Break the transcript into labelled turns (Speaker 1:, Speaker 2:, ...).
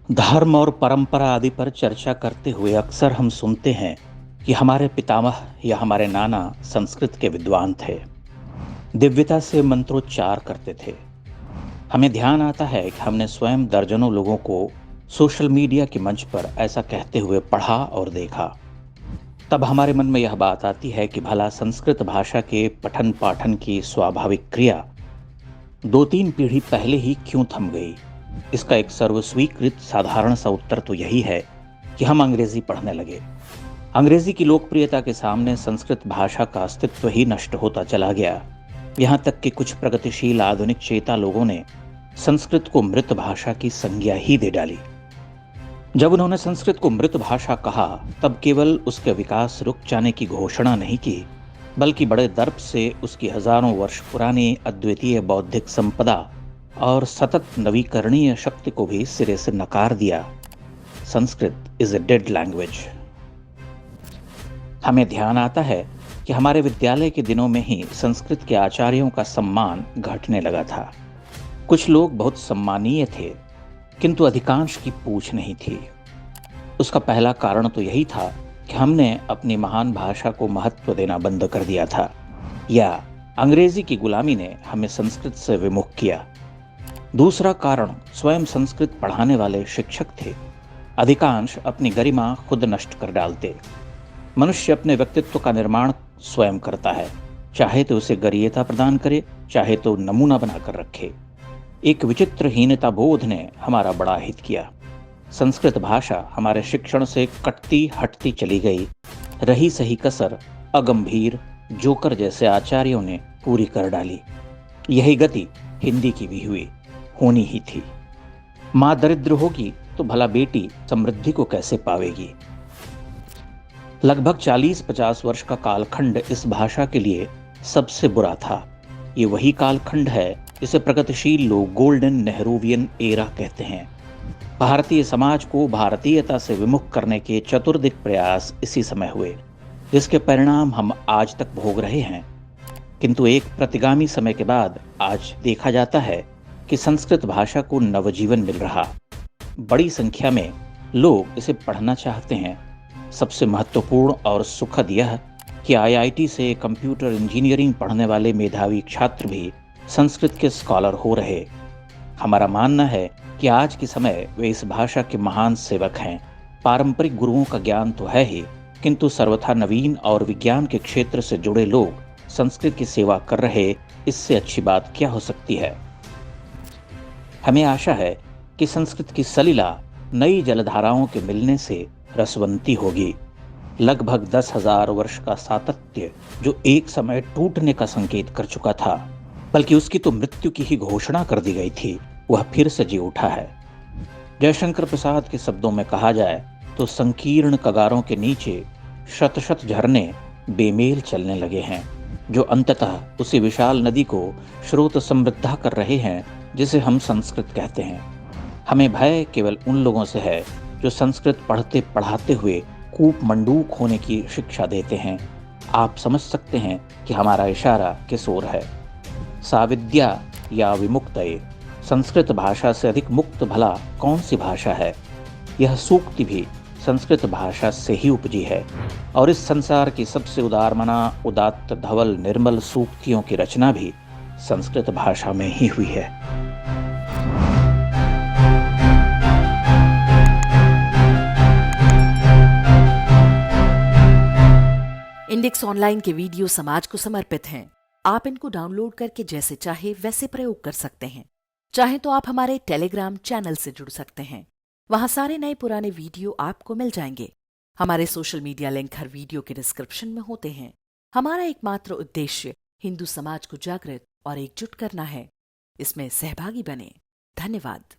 Speaker 1: धर्म और परंपरा आदि पर चर्चा करते हुए अक्सर हम सुनते हैं कि हमारे पितामह या हमारे नाना संस्कृत के विद्वान थे, दिव्यता से मंत्रोच्चार करते थे। हमें ध्यान आता है कि हमने स्वयं दर्जनों लोगों को सोशल मीडिया के मंच पर ऐसा कहते हुए पढ़ा और देखा। तब हमारे मन में यह बात आती है कि भला संस्कृत भाषा के पठन पाठन की स्वाभाविक क्रिया 2-3 पीढ़ी पहले ही क्यों थम गई। इसका एक सर्वस्वीकृत साधारण सा उत्तर तो यही है कि हम अंग्रेजी पढ़ने लगे। अंग्रेजी की लोकप्रियता के सामने संस्कृत भाषा का अस्तित्व ही नष्ट होता चला गया। यहाँ तक कि कुछ प्रगतिशील आधुनिक चेता लोगों ने संस्कृत को मृत भाषा की संज्ञा ही दे डाली। जब उन्होंने संस्कृत को मृत भाषा कहा, तब केवल उसके विकास रुक जाने की घोषणा नहीं की, बल्कि बड़े दर्प से उसकी हजारों वर्ष पुरानी अद्वितीय बौद्धिक संपदा और सतत नवीकरणीय शक्ति को भी सिरे से नकार दिया। Sanskrit is a dead language. हमें ध्यान आता है कि हमारे विद्यालय के दिनों में ही संस्कृत के आचार्यों का सम्मान घटने लगा था। कुछ लोग बहुत सम्मानीय थे, किंतु अधिकांश की पूछ नहीं थी। उसका पहला कारण तो यही था कि हमने अपनी महान भाषा को महत्व देना बंद कर दिया था, या अंग्रेजी की गुलामी ने हमें संस्कृत से विमुख किया। दूसरा कारण स्वयं संस्कृत पढ़ाने वाले शिक्षक थे। अधिकांश अपनी गरिमा खुद नष्ट कर डालते। मनुष्य अपने व्यक्तित्व का निर्माण स्वयं करता है, चाहे तो उसे गरियता प्रदान करे, चाहे तो नमूना बनाकर रखे। एक विचित्र हीनता बोध ने हमारा बड़ा हित किया। संस्कृत भाषा हमारे शिक्षण से कटती हटती चली गई। रही सही कसर अगंभीर जोकर जैसे आचार्यों ने पूरी कर डाली। यही गति हिंदी की भी होनी ही थी। माँ दरिद्र होगी तो भला बेटी समृद्धि को कैसे पावेगी। लगभग 40-50 वर्ष का कालखंड इस भाषा के लिए सबसे बुरा था। ये वही कालखंड है जिसे प्रगतिशील लोग गोल्डन नेहरूवियन एरा कहते हैं। भारतीय समाज को भारतीयता से विमुख करने के चतुर्दिक प्रयास इसी समय हुए, जिसके परिणाम हम आज तक भोग रहे हैं। किंतु एक प्रतिगामी समय के बाद आज देखा जाता है कि संस्कृत भाषा को नवजीवन मिल रहा। बड़ी संख्या में लोग इसे पढ़ना चाहते हैं। सबसे महत्वपूर्ण और सुखद यह कि आईआईटी से कंप्यूटर इंजीनियरिंग पढ़ने वाले मेधावी छात्र भी संस्कृत के स्कॉलर हो रहे। हमारा मानना है कि आज के समय वे इस भाषा के महान सेवक हैं। पारंपरिक गुरुओं का ज्ञान तो है ही, किंतु सर्वथा नवीन और विज्ञान के क्षेत्र से जुड़े लोग संस्कृत की सेवा कर रहे, इससे अच्छी बात क्या हो सकती है। हमें आशा है कि संस्कृत की सलिला नई जलधाराओं के मिलने से रसवंती होगी। लगभग 10,000 वर्ष का सातत्य जो एक समय टूटने का संकेत कर चुका था, बल्कि उसकी तो मृत्यु की ही घोषणा कर दी गई थी, वह फिर से जी उठा है। जयशंकर प्रसाद के शब्दों में कहा जाए तो संकीर्ण कगारों के नीचे शत शत झरने बेमेल चलने लगे हैं, जो अंततः उसी विशाल नदी को स्रोत समृद्धा कर रहे हैं जिसे हम संस्कृत कहते हैं। हमें भय केवल उन लोगों से है जो संस्कृत पढ़ते पढ़ाते हुए कूप मंडूक होने की शिक्षा देते हैं। आप समझ सकते हैं कि हमारा इशारा किस ओर है। साविद्या या विमुक्तये, संस्कृत भाषा से अधिक मुक्त भला कौन सी भाषा है। यह सूक्ति भी संस्कृत भाषा से ही उपजी है, और इस संसार की सबसे उदारमना उदात्त धवल निर्मल सूक्तियों की रचना भी संस्कृत भाषा में ही हुई है।
Speaker 2: इंडेक्स ऑनलाइन के वीडियो समाज को समर्पित हैं। आप इनको डाउनलोड करके जैसे चाहे वैसे प्रयोग कर सकते हैं। चाहे तो आप हमारे टेलीग्राम चैनल से जुड़ सकते हैं। वहां सारे नए पुराने वीडियो आपको मिल जाएंगे। हमारे सोशल मीडिया लिंक हर वीडियो के डिस्क्रिप्शन में होते हैं। हमारा एकमात्र उद्देश्य हिंदू समाज को जागृत और एकजुट करना है। इसमें सहभागी बने। धन्यवाद।